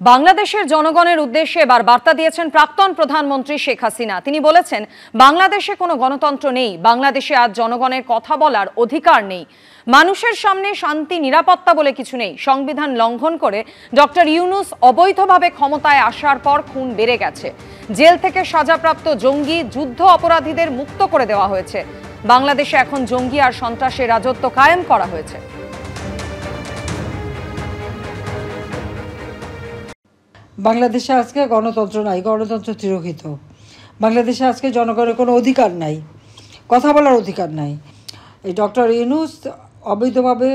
বাংলাদেশের জনগণের উদ্দেশ্যে এবার বার্তা দিয়েছেন প্রাক্তন প্রধানমন্ত্রী শেখ হাসিনা। তিনি বলেছেন, বাংলাদেশে কোনো গণতন্ত্র নেই, বাংলাদেশে আজ জনগণের কথা বলার অধিকার নেই, মানুষের সামনে শান্তি নিরাপত্তা বলে কিছু নেই। সংবিধান লঙ্ঘন করে ডক্টর ইউনূস অবৈধভাবে ক্ষমতায় আসার পর খুন বেড়ে গেছে। জেল থেকে সাজাপ্রাপ্ত জঙ্গি যুদ্ধ অপরাধীদের মুক্ত করে দেওয়া হয়েছে। বাংলাদেশে এখন জঙ্গি আর সন্ত্রাসের রাজত্ব কায়েম করা হয়েছে। বাংলাদেশে আজকে গণতন্ত্র নাই, গণতন্ত্র তিরোহিত। বাংলাদেশে আজকে জনগণের কোনো অধিকার নাই, কথা বলার অধিকার নাই। এই ডক্টর ইউনূস অবৈধভাবে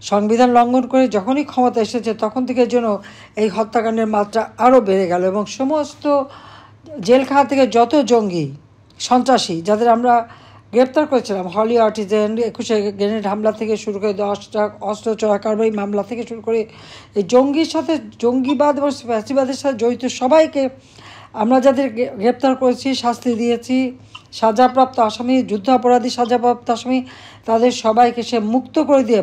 সংবিধান লঙ্ঘন করে যখনই ক্ষমতা এসেছে তখন থেকে যেন এই হত্যাকাণ্ডের মাত্রা আরও বেড়ে গেল এবং সমস্ত জেলখানা থেকে যত জঙ্গি সন্ত্রাসী যাদের আমরা গ্রেপ্তার করেছিলাম, হলি আর্টিজেন, 21 গ্রেনেড হামলা থেকে শুরু করে 10টা অস্ত্র চোরাকারবারি মামলা থেকে শুরু করে এই জঙ্গির সাথে, জঙ্গিবাদ এবং ফ্যাসিবাদের সাথে জড়িত সবাইকে আমরা যাদের গ্রেপ্তার করেছি, শাস্তি দিয়েছি, সাজাপ্রাপ্ত আসামি, যুদ্ধাপরাধী সাজাপ্রাপ্ত আসামি, তাদের সবাইকে সে মুক্ত করে দিয়ে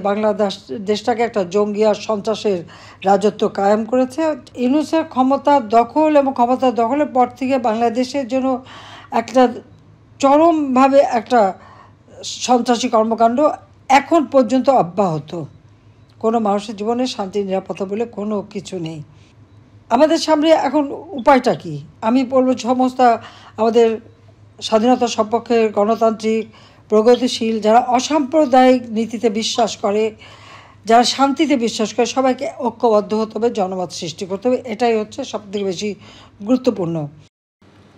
দেশটাকে একটা জঙ্গি আর সন্ত্রাসের রাজত্ব কায়েম করেছে। ইউনূসের ক্ষমতা দখল এবং ক্ষমতা দখলের পর থেকে বাংলাদেশের জন্য একটা চরমভাবে একটা সন্ত্রাসী কর্মকাণ্ড এখন পর্যন্ত অব্যাহত। কোনো মানুষের জীবনে শান্তি নিরাপত্তা বলে কোনো কিছু নেই। আমাদের সামনে এখন উপায়টা কি? আমি বলবো সমস্ত আমাদের স্বাধীনতা সপক্ষের গণতান্ত্রিক প্রগতিশীল যারা অসাম্প্রদায়িক নীতিতে বিশ্বাস করে, যারা শান্তিতে বিশ্বাস করে, সবাইকে ঐক্যবদ্ধ হতে হবে, জনমত সৃষ্টি করতে হবে। এটাই হচ্ছে সবথেকে বেশি গুরুত্বপূর্ণ।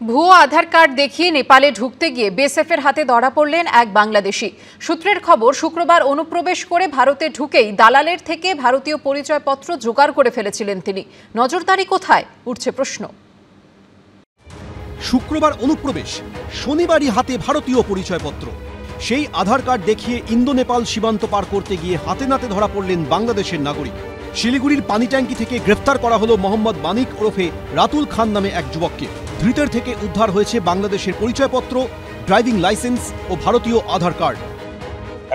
ভুয়ো আধার কার্ড দেখিয়ে নেপালে ঢুকতে গিয়ে বিএসএফের হাতে ধরা পড়লেন এক বাংলাদেশি। সূত্রের খবর, শুক্রবার অনুপ্রবেশ করে ভারতে ঢুকেই দালালের থেকে ভারতীয় পরিচয়পত্র জোগাড় করে ফেলেছিলেন তিনি। নজরদারি কোথায়, উঠছে প্রশ্ন। শুক্রবার অনুপ্রবেশ, শনিবারই হাতে ভারতীয় পরিচয়পত্র। সেই আধার কার্ড দেখিয়ে ইন্দো নেপাল সীমান্ত পার করতে গিয়ে হাতে নাতে ধরা পড়লেন বাংলাদেশের নাগরিক। শিলিগুড়ির পানি ট্যাঙ্কি থেকে গ্রেফতার করা হলো মোহাম্মদ মানিক ওরফে রাতুল খান নামে এক যুবককে। ধৃতের থেকে উদ্ধার হয়েছে বাংলাদেশের পরিচয়পত্র, ড্রাইভিং লাইসেন্স ও ভারতীয় আধার কার্ড।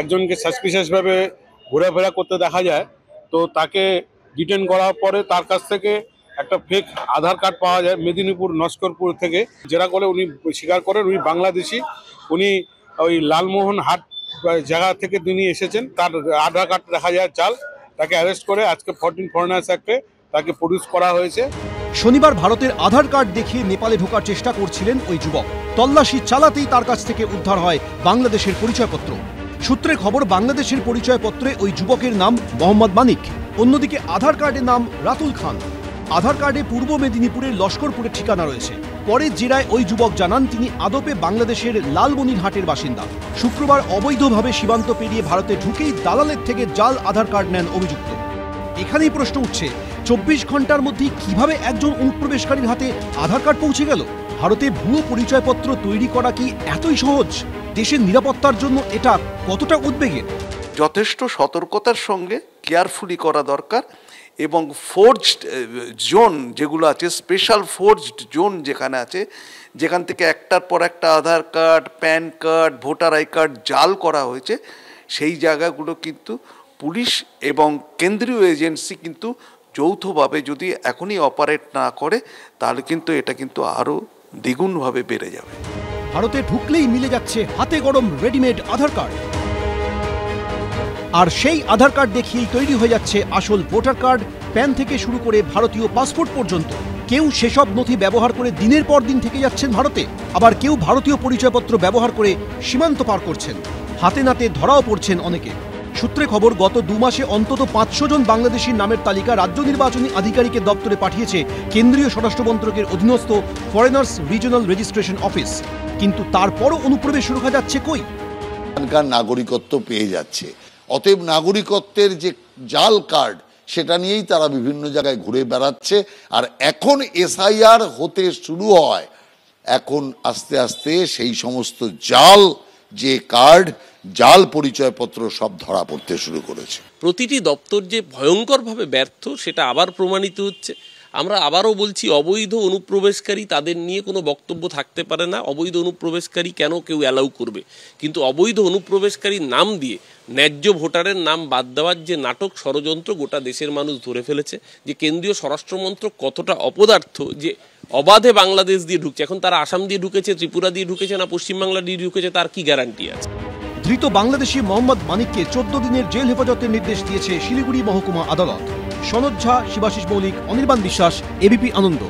একজনকে সাসপিশিয়াসভাবে ঘোরাফেরা করতে দেখা যায়, তো তাকে ডিটেন করার পরে তার কাছ থেকে একটা ফেক আধার কার্ড পাওয়া যায় মেদিনীপুর নস্করপুর থেকে। যেটা করে উনি স্বীকার করেন উনি বাংলাদেশি, উনি ওই লালমোহন হাট জায়গা থেকে তিনি এসেছেন। তার আধার কার্ড দেখা যায় চাল। তাকে অ্যারেস্ট করে আজকে 14 ফরেনার্স অ্যাক্টে তাকে প্রডিউস করা হয়েছে। শনিবার ভারতের আধার কার্ড দেখিয়ে নেপালে ঢোকার চেষ্টা করছিলেন ওই যুবক। তল্লাশি চালাতেই তার কাছ থেকে উদ্ধার হয় বাংলাদেশের পরিচয়পত্র। সূত্রে খবর, বাংলাদেশের পরিচয়পত্রে ওই যুবকের নাম মোহাম্মদ মানিক, অন্যদিকে আধার কার্ডের নাম রাতুল খান। আধার কার্ডে পূর্ব মেদিনীপুরের লস্করপুরের ঠিকানা রয়েছে। পরে জেরায় ওই যুবক জানান তিনি আদপে বাংলাদেশের লালমনিরহাটের বাসিন্দা। শুক্রবার অবৈধভাবে সীমান্ত পেরিয়ে ভারতে ঢুকেই দালালের থেকে জাল আধার কার্ড নেন অভিযুক্ত। এখানেই প্রশ্ন উঠছে, 24 ঘন্টার মধ্যে কিভাবে একজন অনুপ্রবেশকারীর হাতে আধার কার্ড পৌঁছে গেল? ভারতে ভুয়ো পরিচয়পত্র তৈরি করা কি এতই সহজ? দেশের নিরাপত্তার জন্য এটা কতটা উদ্বেগের? যথেষ্ট সতর্কতার সঙ্গে কেয়ারফুলি করা দরকার এবং ফোর্জড জোন যেগুলো আছে, স্পেশাল ফোর্জড জোন যেখানে আছে, যেখান থেকে একটার পর একটা Aadhaar card, PAN card, voter I card জাল করা হয়েছে, সেই জায়গাগুলো কিন্তু পুলিশ এবং কেন্দ্রীয় এজেন্সি কিন্তু যৌথভাবে যদি এখনই অপারেট না করে তাহলে কিন্তু এটা কিন্তু আরও দ্বিগুণভাবে বেড়ে যাবে। ভারতে ঢুকলেই মিলে যাচ্ছে হাতে গরম রেডিমেড আধার কার্ড, আর সেই আধার কার্ড দেখিয়েই তৈরি হয়ে যাচ্ছে আসল ভোটার কার্ড, প্যান থেকে শুরু করে ভারতীয় পাসপোর্ট পর্যন্ত। কেউ সেসব নথি ব্যবহার করে দিনের পর দিন থেকে যাচ্ছেন ভারতে, আবার কেউ ভারতীয় পরিচয়পত্র ব্যবহার করে সীমান্ত পার করছেন। হাতে নাতে ধরাও পড়ছেন অনেকে। সূত্রে খবর, গত 2 মাসে অন্তত 500 জন বাংলাদেশির নামের তালিকা রাজ্য নির্বাচনী আধিকারিকের দপ্তরে পাঠিয়েছে কেন্দ্রীয় স্বরাষ্ট্র মন্ত্রকের অধীনস্থ ফরেনার্স রিজনাল রেজিস্ট্রেশন অফিস। কিন্তু তারপরও অনুপ্রবেশ রোখা যাচ্ছে কই? এখানকার নাগরিকত্ব পেয়ে যাচ্ছে, অতএব নাগরিকত্বের যে জাল কার্ড সেটা নিয়েই তারা বিভিন্ন জায়গায় ঘুরে বেড়াচ্ছে। আর এখন এসআইআর হতে শুরু হয়, এখন আস্তে আস্তে সেই সমস্ত জাল যে কার্ড, জাল পরিচয়পত্র সব ধরা পড়তে শুরু করেছে। প্রতিটি দপ্তর যে ভয়ঙ্করভাবে ব্যর্থ সেটা আবার প্রমাণিত হচ্ছে। আমরা আবারও বলছি, অবৈধ অনুপ্রবেশকারী তাদের নিয়ে কোনো বক্তব্য থাকতে পারে না। অবৈধ অনুপ্রবেশকারী কেন কেউ অ্যালাউ করবে? কিন্তু অবৈধ অনুপ্রবেশকারীর নাম দিয়ে ন্যায্য ভোটারের নাম বাদ দেওয়ার যে নাটক ষড়যন্ত্র গোটা দেশের মানুষ ধরে ফেলেছে, যে কেন্দ্রীয় স্বরাষ্ট্রমন্ত্রক কতটা অপদার্থ, যে অবাধে বাংলাদেশ দিয়ে ঢুকছে। এখন তারা আসাম দিয়ে ঢুকেছে, ত্রিপুরা দিয়ে ঢুকেছে, না পশ্চিমবাংলা দিয়ে ঢুকেছে, তার কি গ্যারান্টি আছে? ধৃত বাংলাদেশি মোহাম্মদ মানিককে 14 দিনের জেল হেফাজতের নির্দেশ দিয়েছে শিলিগুড়ি মহকুমা আদালত। সনদ ঝা, শিবাশিস মৌলিক, অনির্বাণ বিশ্বাস, এবিপি আনন্দ।